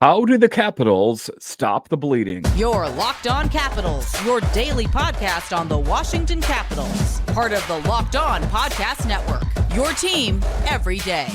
How do the Capitals stop the bleeding? Your Locked On Capitals, your daily podcast on the Washington Capitals. Part of the Locked On Podcast Network. Your team every day.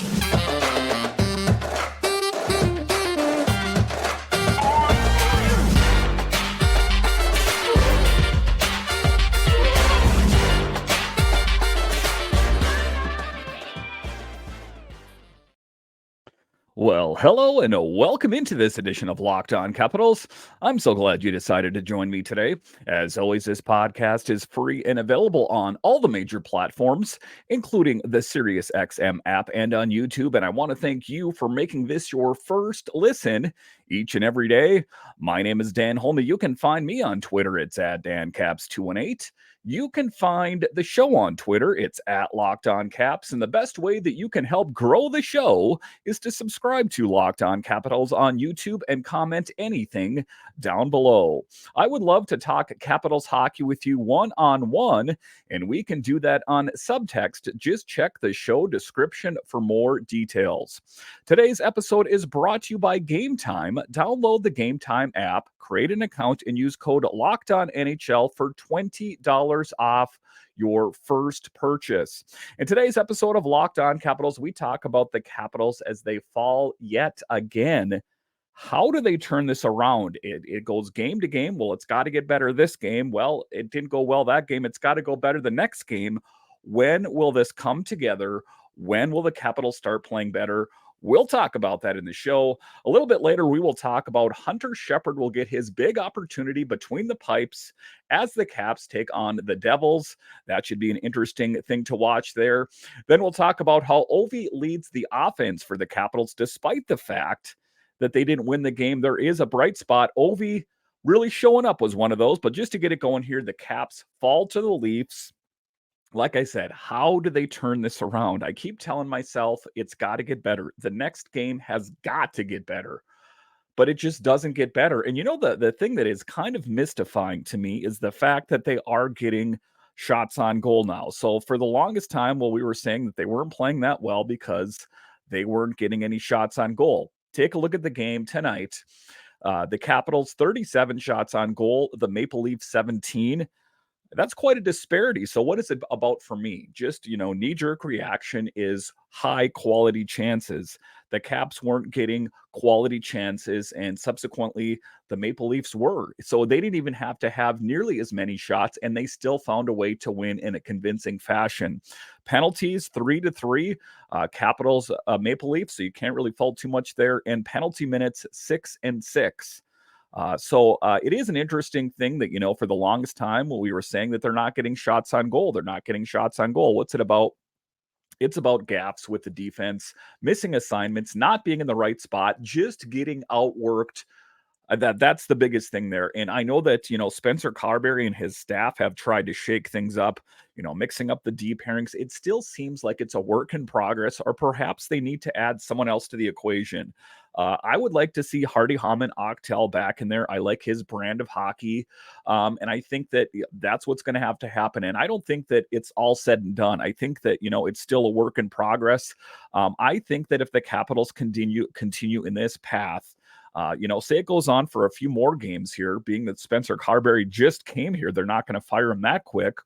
Well, hello and welcome into this edition of Locked On Capitals. I'm so glad you decided to join me today. As always, this podcast is free and available on all the major platforms, including the SiriusXM app and on YouTube. And I want to thank you for making this your first listen each and every day. My name is Dan Holme. You can find me on Twitter. It's at DanCaps218. You can find the show on Twitter. It's at Locked On Caps. And the best way that you can help grow the show is to subscribe to Locked On Capitals on YouTube and comment anything down below. I would love to talk Capitals hockey with you one-on-one, and we can do that on subtext. Just check the show description for more details. Today's episode is brought to you by Game Time. Download the Game Time app, create an account, and use code LOCKEDONNHL for $20 off your first purchase. In today's episode of Locked On Capitals, we talk about the Capitals as they fall yet again. How do they turn this around? It goes game to game. Well, it's got to get better this game. Well, it didn't go well that game. It's got to go better the next game. When will this come together? When will the Capitals start playing better? We'll talk about that in the show. A little bit later, we will talk about Hunter Shepard will get his big opportunity between the pipes as the Caps take on the Devils. That should be an interesting thing to watch there. Then we'll talk about how Ovi leads the offense for the Capitals, despite the fact that they didn't win the game. There is a bright spot. Ovi really showing up was one of those. But just to get it going here, the Caps fall to the Leafs. Like I said, how do they turn this around? I keep telling myself it's got to get better. The next game has got to get better, but it just doesn't get better. And you know, the thing that is kind of mystifying to me is the fact that they are getting shots on goal now. So for the longest time, well, we were saying that they weren't playing that well because they weren't getting any shots on goal. Take a look at the game tonight. The Capitals, 37 shots on goal. The Maple Leafs, 17. That's quite a disparity. So what is it about for me? Just, knee-jerk reaction is high quality chances. The Caps weren't getting quality chances, and subsequently the Maple Leafs were. So they didn't even have to have nearly as many shots, and they still found a way to win in a convincing fashion. Penalties, 3-3. Capitals, Maple Leafs, so you can't really fault too much there. And penalty minutes, 6-6. So it is an interesting thing that, for the longest time, we were saying that they're not getting shots on goal. They're not getting shots on goal. What's it about? It's about gaps with the defense, missing assignments, not being in the right spot, just getting outworked. That's the biggest thing there. And I know that, Spencer Carberry and his staff have tried to shake things up, mixing up the D pairings. It still seems like it's a work in progress, or perhaps they need to add someone else to the equation. I would like to see Hardy Hamann Octel back in there. I like his brand of hockey. And I think that that's what's going to have to happen. And I don't think that it's all said and done. I think that, it's still a work in progress. I think that if the Capitals continue in this path, say it goes on for a few more games here, being that Spencer Carberry just came here, they're not going to fire him that quick.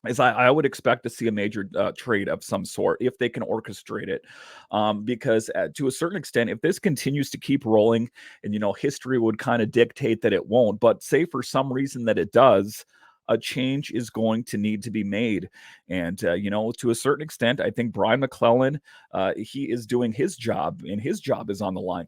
As I would expect to see a major trade of some sort if they can orchestrate it. Because to a certain extent, if this continues to keep rolling, and, history would kind of dictate that it won't, but say for some reason that it does, a change is going to need to be made. And, to a certain extent, I think Brian McClellan, he is doing his job, and his job is on the line.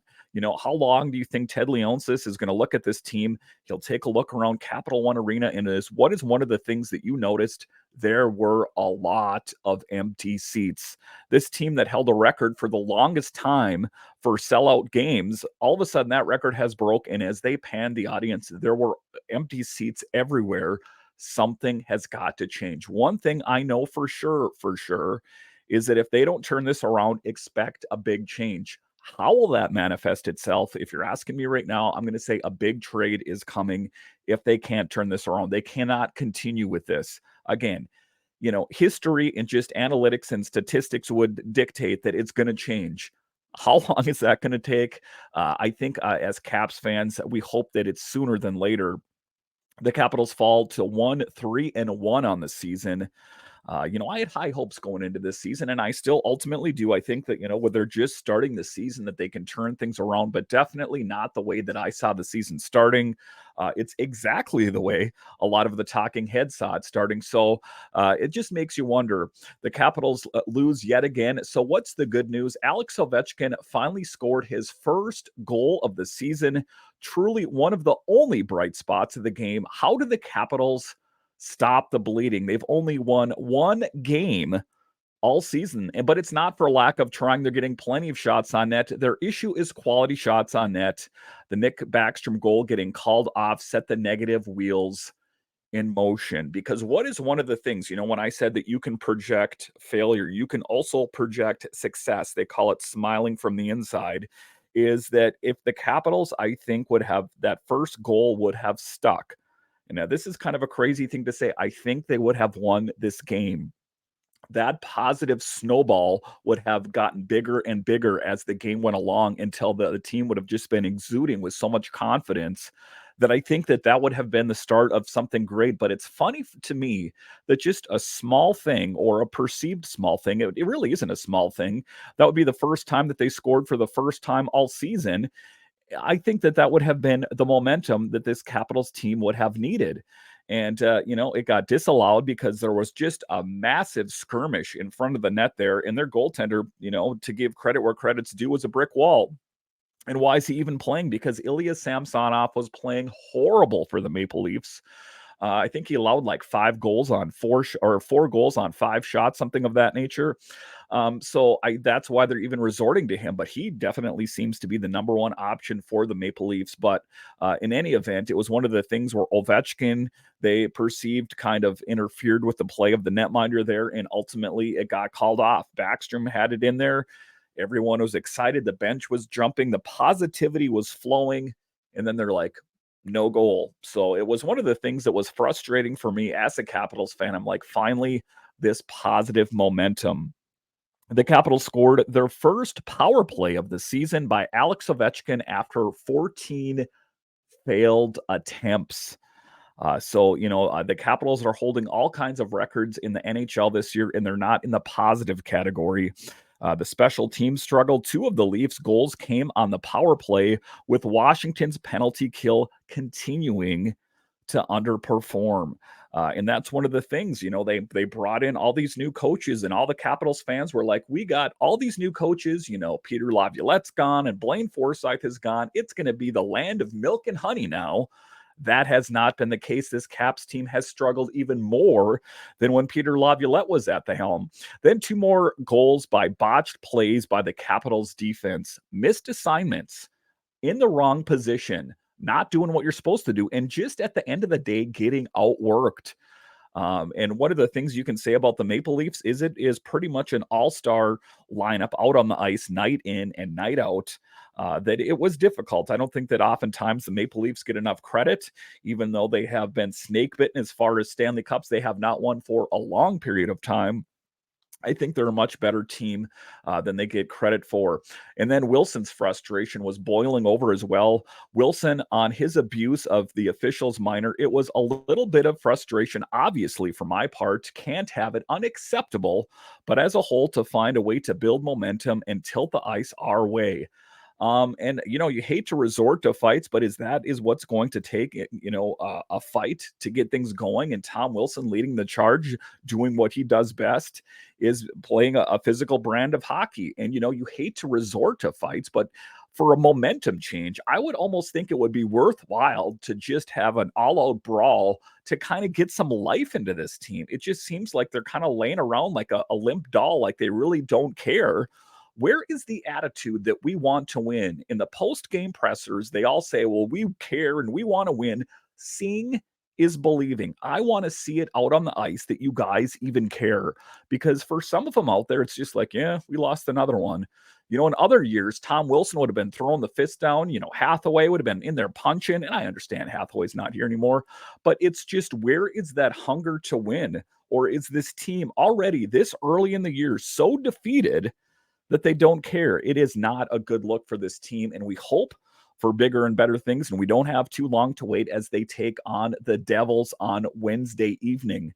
How long do you think Ted Leonsis is going to look at this team? He'll take a look around Capital One Arena, and what is one of the things that you noticed? There were a lot of empty seats. This team that held a record for the longest time for sellout games, all of a sudden that record has broke, and as they panned the audience, there were empty seats everywhere. Something has got to change. One thing I know for sure, is that if they don't turn this around, expect a big change. How will that manifest itself? If you're asking me right now, I'm going to say a big trade is coming if they can't turn this around. They cannot continue with this. Again, history and just analytics and statistics would dictate that it's going to change. How long is that going to take? I think as Caps fans, we hope that it's sooner than later. The Capitals fall to 1-3-1 on the season. I had high hopes going into this season, and I still ultimately do. I think that, when they're just starting the season, that they can turn things around, but definitely not the way that I saw the season starting. It's exactly the way a lot of the talking heads saw it starting. So it just makes you wonder. The Capitals lose yet again. So what's the good news? Alex Ovechkin finally scored his first goal of the season. Truly one of the only bright spots of the game. How did the Capitals stop the bleeding? They've only won one game all season, but it's not for lack of trying. They're getting plenty of shots on net. Their issue is quality shots on net. The Nick Backstrom goal getting called off set the negative wheels in motion, because what is one of the things, when I said that you can project failure, you can also project success. They call it smiling from the inside. Is that if the Capitals, I think, would have that first goal would have stuck. And now this is kind of a crazy thing to say. I think they would have won this game. That positive snowball would have gotten bigger and bigger as the game went along, until the team would have just been exuding with so much confidence that I think that would have been the start of something great. But it's funny to me that just a small thing, or a perceived small thing, it really isn't a small thing. That would be the first time that they scored for the first time all season. I think that would have been the momentum that this Capitals team would have needed. And, it got disallowed because there was just a massive skirmish in front of the net there. And their goaltender, to give credit where credit's due, was a brick wall. And why is he even playing? Because Ilya Samsonov was playing horrible for the Maple Leafs. I think he allowed like 4 goals on 5 shots, something of that nature. So that's why they're even resorting to him. But he definitely seems to be the number one option for the Maple Leafs. But in any event, it was one of the things where Ovechkin, they perceived, kind of interfered with the play of the netminder there, and ultimately it got called off. Backstrom had it in there. Everyone was excited. The bench was jumping. The positivity was flowing. And then they're like, no goal. So it was one of the things that was frustrating for me as a Capitals fan. I'm like, finally, this positive momentum. The Capitals scored their first power play of the season by Alex Ovechkin after 14 failed attempts. The Capitals are holding all kinds of records in the NHL this year, and they're not in the positive category. The special teams struggled. 2 of the Leafs' goals came on the power play, with Washington's penalty kill continuing to underperform. And that's one of the things, they brought in all these new coaches, and all the Capitals fans were like, we got all these new coaches, Peter Laviolette's gone and Blaine Forsythe is gone. It's going to be the land of milk and honey now. That has not been the case. This Caps team has struggled even more than when Peter Laviolette was at the helm. Then 2 more goals by botched plays by the Capitals defense. Missed assignments, in the wrong position, not doing what you're supposed to do, and just at the end of the day, getting outworked. And one of the things you can say about the Maple Leafs is it is pretty much an all-star lineup out on the ice, night in and night out. That it was difficult. I don't think that oftentimes the Maple Leafs get enough credit, even though they have been snake bitten as far as Stanley Cups. They have not won for a long period of time. I think they're a much better team than they get credit for. And then Wilson's frustration was boiling over as well. Wilson, on his abuse of the officials minor, it was a little bit of frustration, obviously, for my part. Can't have it, unacceptable. But as a whole, to find a way to build momentum and tilt the ice our way. You hate to resort to fights, but is what's going to take, a fight to get things going. And Tom Wilson leading the charge, doing what he does best, is playing a physical brand of hockey. And, you hate to resort to fights, but for a momentum change, I would almost think it would be worthwhile to just have an all-out brawl to kind of get some life into this team. It just seems like they're kind of laying around like a limp doll, like they really don't care. Where is the attitude that we want to win? In the post-game pressers, they all say, well, we care and we want to win. Seeing is believing. I want to see it out on the ice that you guys even care. Because for some of them out there, it's just like, yeah, we lost another one. In other years, Tom Wilson would have been throwing the fist down. Hathaway would have been in there punching. And I understand Hathaway's not here anymore. But it's just, where is that hunger to win? Or is this team already this early in the year so defeated that they don't care. It is not a good look for this team, and we hope for bigger and better things, and we don't have too long to wait as they take on the Devils on Wednesday evening.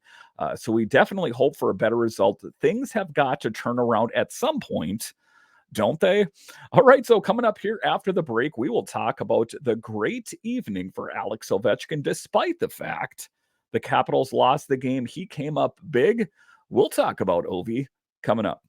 So we definitely hope for a better result. Things have got to turn around at some point, don't they? All right, so coming up here after the break, we will talk about the great evening for Alex Ovechkin, despite the fact the Capitals lost the game. He came up big. We'll talk about Ovi coming up.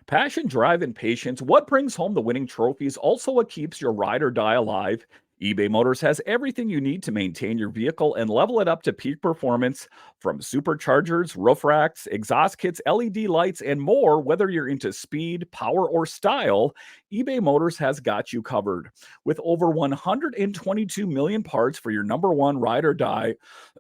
Passion, drive, and patience. What brings home the winning trophies? Also, what keeps your ride or die alive? eBay Motors has everything you need to maintain your vehicle and level it up to peak performance, from superchargers, roof racks, exhaust kits, LED lights, and more. Whether you're into speed, power, or style, eBay Motors has got you covered. With over 122 million parts for your number one ride or die,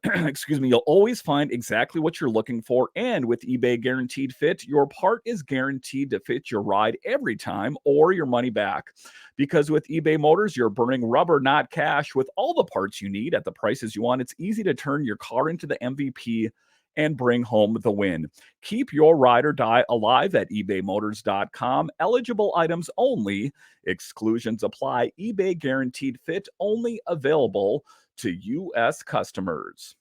excuse me, you'll always find exactly what you're looking for. And with eBay Guaranteed Fit, your part is guaranteed to fit your ride every time or your money back. Because with eBay Motors, you're burning rubber, not cash. With all the parts you need at the prices you want, it's easy to turn your car into the MVP and bring home the win. Keep your ride or die alive at ebaymotors.com. Eligible items only. Exclusions apply. eBay Guaranteed Fit only available to U.S. customers.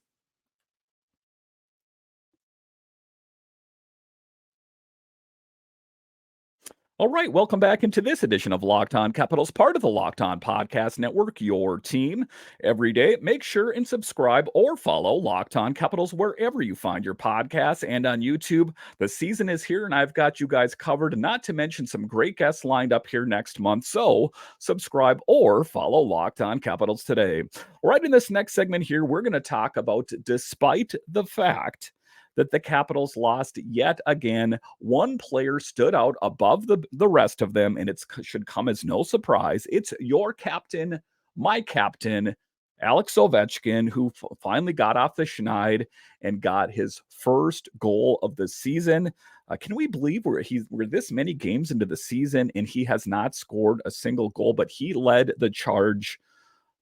All right, welcome back into this edition of Locked On Capitals, part of the Locked On Podcast Network, your team every day. Make sure and subscribe or follow Locked On Capitals wherever you find your podcasts and on YouTube. The season is here, and I've got you guys covered, not to mention some great guests lined up here next month. So subscribe or follow Locked On Capitals today. Right in this next segment here, we're going to talk about, despite the fact that the Capitals lost yet again, one player stood out above the rest of them, and it should come as no surprise. It's your captain, my captain, Alex Ovechkin, who finally got off the schneid and got his first goal of the season. Can we believe we're this many games into the season and he has not scored a single goal, but he led the charge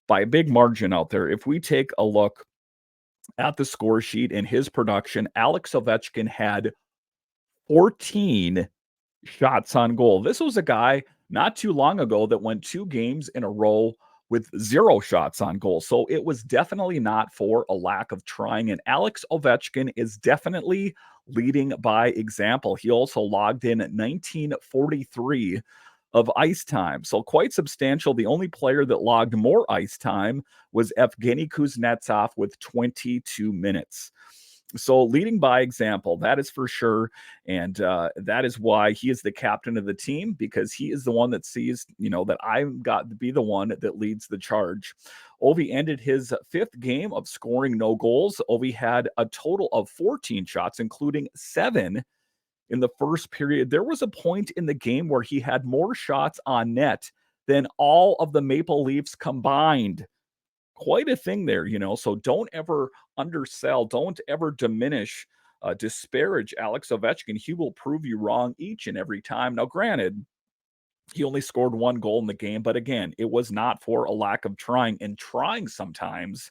by a big margin out there. If we take a look at the score sheet and his production, Alex Ovechkin had 14 shots on goal. This was a guy not too long ago that went 2 games in a row with 0 shots on goal. So it was definitely not for a lack of trying. And Alex Ovechkin is definitely leading by example. He also logged in at 1943 of ice time. So quite substantial. The only player that logged more ice time was Evgeny Kuznetsov with 22 minutes. So leading by example, that is for sure. And that is why he is the captain of the team, because he is the one that sees, that I've got to be the one that leads the charge. Ovi ended his 5th game of scoring no goals. Ovi had a total of 14 shots, including 7 in the first period. There was a point in the game where he had more shots on net than all of the Maple Leafs combined. Quite a thing there, so don't ever undersell, don't ever disparage Alex Ovechkin. He will prove you wrong each and every time. Now, granted, he only scored 1 goal in the game, but again, it was not for a lack of trying, and trying sometimes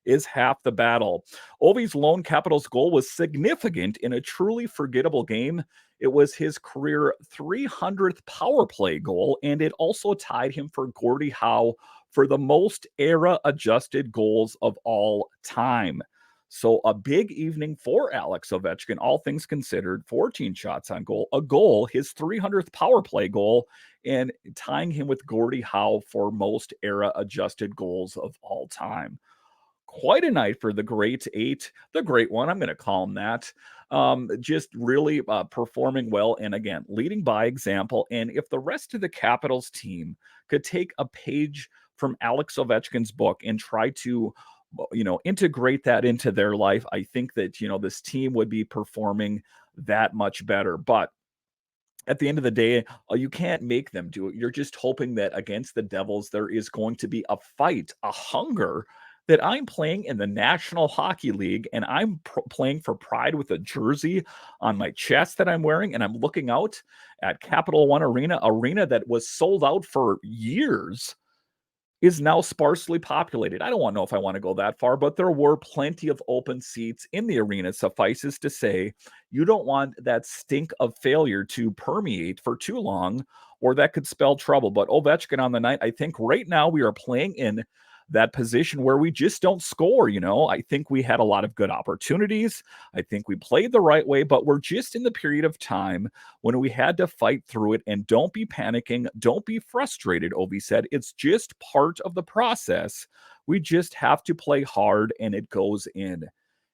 is half the battle. Ovi's lone Capitals goal was significant in a truly forgettable game. It was his career 300th power play goal, and it also tied him for Gordie Howe for the most era-adjusted goals of all time. So a big evening for Alex Ovechkin, all things considered. 14 shots on goal, his 300th power play goal, and tying him with Gordie Howe for most era-adjusted goals of all time. Quite a night for the great 8, the great one, I'm going to call him that. Just really performing well, and again, leading by example. And if the rest of the Capitals team could take a page from Alex Ovechkin's book and try to, integrate that into their life, I think that, this team would be performing that much better. But at the end of the day, you can't make them do it. You're just hoping that against the Devils, there is going to be a fight, a hunger, that I'm playing in the National Hockey League, and I'm playing for pride with a jersey on my chest that I'm wearing, and I'm looking out at Capital One arena that was sold out for years. is now sparsely populated. I don't want to know if I want to go that far, but there were plenty of open seats in the arena. Suffices to say, you don't want that stink of failure to permeate for too long, or that could spell trouble. But Ovechkin on the night, I think right now we are playing in that position where we just don't score. I think we had a lot of good opportunities. I think we played the right way, but we're just in the period of time when we had to fight through it. And don't be panicking. Don't be frustrated, Ovi said. It's just part of the process. We just have to play hard and it goes in.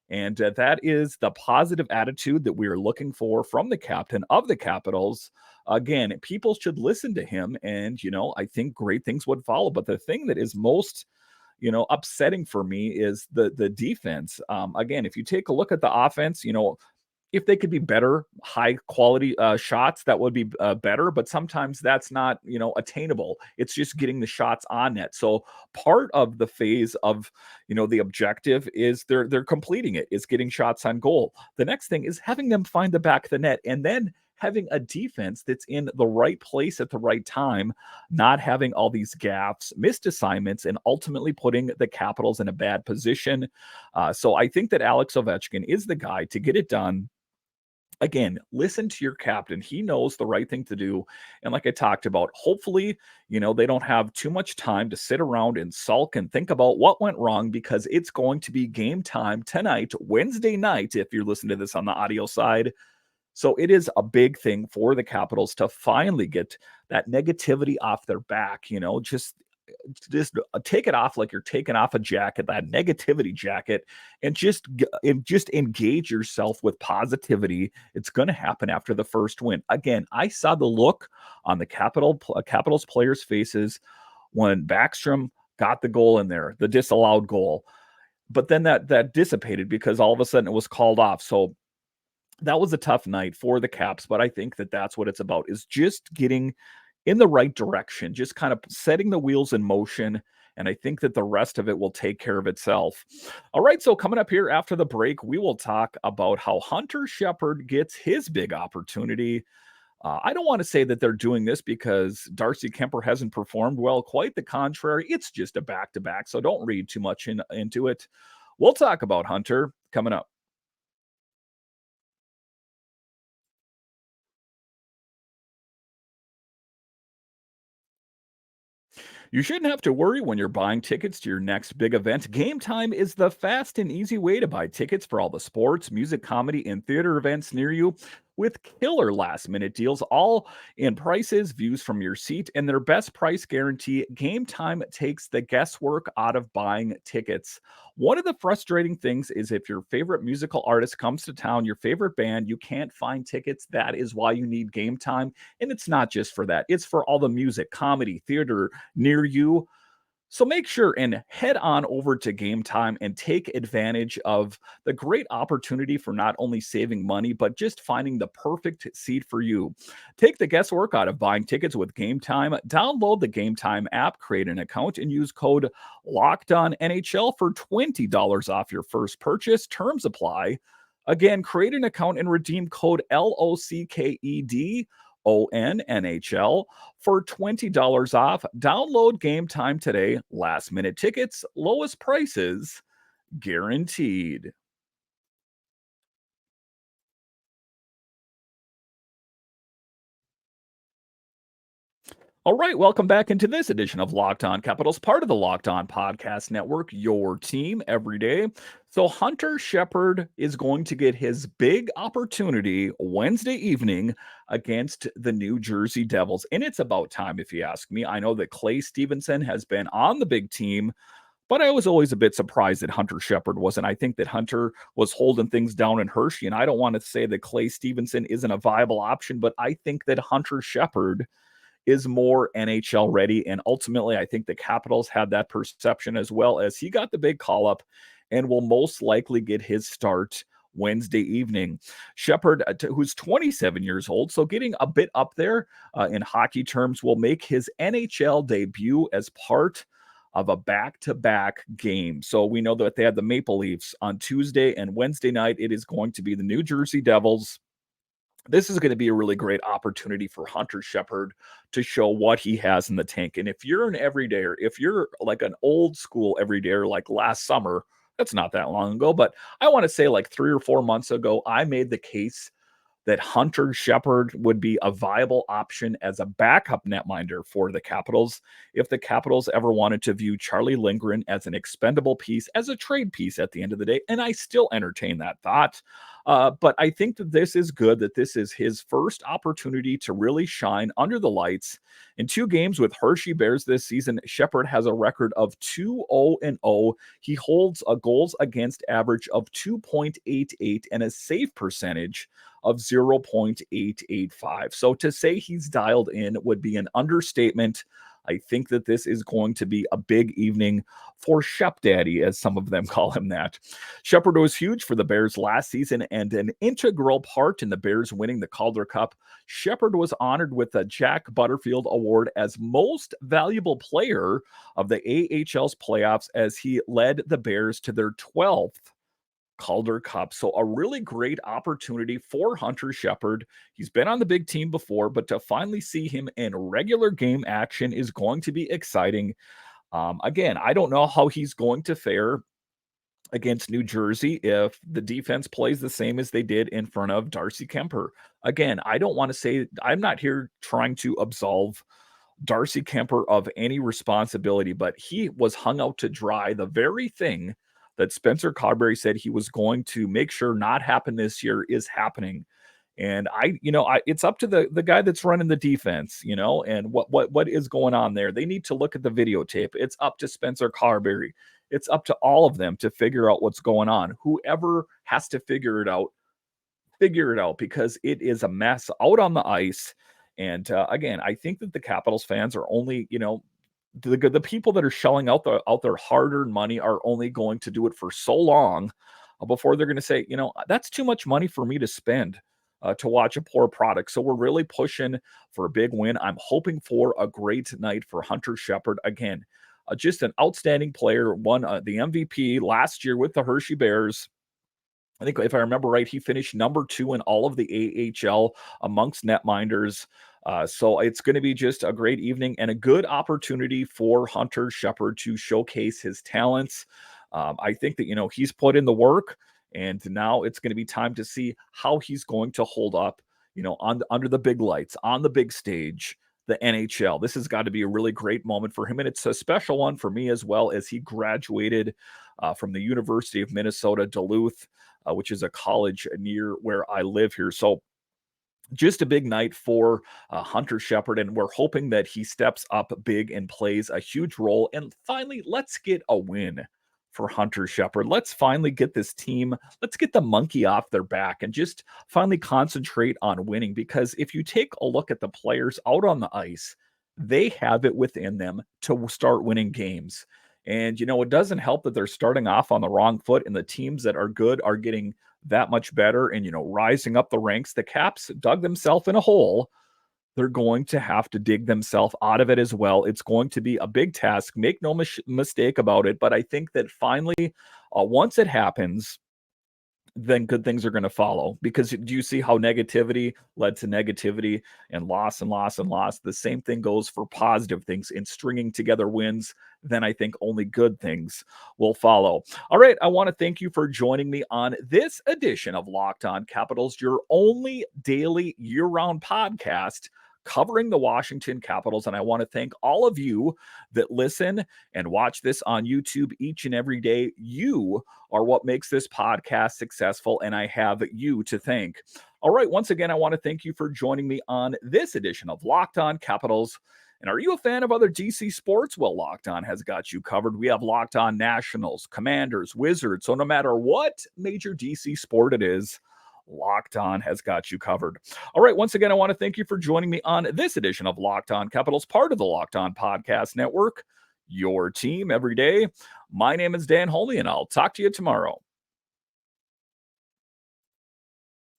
And that is the positive attitude that we are looking for from the captain of the Capitals. Again, people should listen to him. And, I think great things would follow. But the thing that is most upsetting for me is the defense. Again, if you take a look at the offense, if they could be better, high quality shots, that would be better. But sometimes that's not, attainable. It's just getting the shots on net. So part of the phase of, the objective is they're completing it. Is getting shots on goal. The next thing is having them find the back of the net, and then having a defense that's in the right place at the right time, not having all these gaffes, missed assignments, and ultimately putting the Capitals in a bad position. So I think that Alex Ovechkin is the guy to get it done. Again, listen to your captain. He knows the right thing to do. And like I talked about, hopefully, they don't have too much time to sit around and sulk and think about what went wrong, because it's going to be game time tonight, Wednesday night, if you're listening to this on the audio side. So it is a big thing for the Capitals to finally get that negativity off their back, just take it off like you're taking off a jacket, that negativity jacket, and just engage yourself with positivity. It's going to happen after the first win. Again, I saw the look on the Capitals players' faces when Backstrom got the goal in there, the disallowed goal. But then that dissipated because all of a sudden it was called off. So that was a tough night for the Caps, but I think that that's what it's about, is just getting in the right direction, just kind of setting the wheels in motion. And I think that the rest of it will take care of itself. All right. So coming up here after the break, we will talk about how Hunter Shepard gets his big opportunity. I don't want to say that they're doing this because Darcy Kemper hasn't performed well. Quite the contrary. It's just a back-to-back. So don't read too much into it. We'll talk about Hunter coming up. You shouldn't have to worry when you're buying tickets to your next big event. Game Time is the fast and easy way to buy tickets for all the sports, music, comedy, and theater events near you, with killer last minute deals, all in prices, views from your seat, and their best price guarantee. Game Time takes the guesswork out of buying tickets. One of the frustrating things is if your favorite musical artist comes to town, your favorite band, you can't find tickets. That is why you need Game Time. And it's not just for that, it's for all the music, comedy, theater near you. So make sure and head on over to Game Time and take advantage of the great opportunity for not only saving money, but just finding the perfect seat for you. Take the guesswork out of buying tickets with Game Time. Download the Game Time app, create an account, and use code LOCKEDONNHL for $20 off your first purchase. Terms apply. Again, create an account and redeem code LOCKED ONNHL for $20 off. Download Game Time today. Last minute tickets, lowest prices guaranteed. All right, welcome back into this edition of Locked On Capitals, part of the Locked On Podcast Network, your team every day. So Hunter Shepard is going to get his big opportunity Wednesday evening against the New Jersey Devils. And it's about time, if you ask me. I know that Clay Stevenson has been on the big team, but I was always a bit surprised that Hunter Shepard wasn't. I think that Hunter was holding things down in Hershey, and I don't want to say that Clay Stevenson isn't a viable option, but I think that Hunter Shepard is more NHL ready. And ultimately, I think the Capitals had that perception as well, as he got the big call up and will most likely get his start Wednesday evening. Shepard, who's 27 years old, so getting a bit up there in hockey terms, will make his NHL debut as part of a back-to-back game. So we know that they had the Maple Leafs on Tuesday, and Wednesday night it is going to be the New Jersey Devils. This is going to be a really great opportunity for Hunter Shepard to show what he has in the tank. And if you're an everydayer, if you're like an old school everydayer, like last summer, that's not that long ago, but I want to say like 3 or 4 months ago, I made the case that Hunter Shepard would be a viable option as a backup netminder for the Capitals if the Capitals ever wanted to view Charlie Lindgren as an expendable piece, as a trade piece at the end of the day. And I still entertain that thought. But I think that this is good, that this is his first opportunity to really shine under the lights. In 2 games with Hershey Bears this season, Shepard has a record of 2-0-0. He holds a goals against average of 2.88 and a save percentage of 0.885. So to say he's dialed in would be an understatement. I think that this is going to be a big evening for Shep Daddy, as some of them call him that. Shepard was huge for the Bears last season and an integral part in the Bears winning the Calder Cup. Shepard was honored with the Jack Butterfield Award as Most Valuable Player of the AHL's playoffs as he led the Bears to their 12th Calder Cup. So a really great opportunity for Hunter Shepard. He's been on the big team before, but to finally see him in regular game action is going to be exciting. Again, I don't know how he's going to fare against New Jersey if the defense plays the same as they did in front of Darcy Kemper. Again, I don't want to say, I'm not here trying to absolve Darcy Kemper of any responsibility, but he was hung out to dry. The very thing that Spencer Carberry said he was going to make sure not happen this year is happening. And it's up to the guy that's running the defense, and what is going on there. They need to look at the videotape. It's up to Spencer Carberry. It's up to all of them to figure out what's going on. Whoever has to figure it out because it is a mess out on the ice. And again, I think that the Capitals fans are only, the people that are shelling out their hard-earned money are only going to do it for so long before they're going to say, that's too much money for me to spend to watch a poor product. So we're really pushing for a big win. I'm hoping for a great night for Hunter Shepard. Again, just an outstanding player, won the MVP last year with the Hershey Bears. I think if I remember right, he finished number 2 in all of the AHL amongst netminders. So it's going to be just a great evening and a good opportunity for Hunter Shepard to showcase his talents. I think that, he's put in the work, and now it's going to be time to see how he's going to hold up, under the big lights, on the big stage, the NHL. This has got to be a really great moment for him, and it's a special one for me as well, as he graduated from the University of Minnesota, Duluth, which is a college near where I live here. So just a big night for Hunter Shepard, and we're hoping that he steps up big and plays a huge role. And finally, let's get a win for Hunter Shepard. Let's finally get this team, let's get the monkey off their back and just finally concentrate on winning. Because if you take a look at the players out on the ice, they have it within them to start winning games. And, it doesn't help that they're starting off on the wrong foot, and the teams that are good are getting that much better and, rising up the ranks. The Caps dug themselves in a hole. They're going to have to dig themselves out of it as well. It's going to be a big task. Make no mistake about it. But I think that finally, once it happens, then good things are going to follow. Because do you see how negativity led to negativity and loss and loss and loss? The same thing goes for positive things. In stringing together wins, then I think only good things will follow. All right, I want to thank you for joining me on this edition of Locked On Capitals, your only daily year-round podcast covering the Washington Capitals. And I want to thank all of you that listen and watch this on YouTube each and every day. You are what makes this podcast successful, and I have you to thank. All right, once again, I want to thank you for joining me on this edition of Locked On Capitals. And are you a fan of other DC sports? Well, Locked On has got you covered. We have Locked On Nationals, Commanders, Wizards. So no matter what major DC sport it is, Locked On has got you covered. All right, once again, I want to thank you for joining me on this edition of Locked On Capitals, part of the Locked On Podcast Network, your team every day. My name is Dan Holey, and I'll talk to you tomorrow.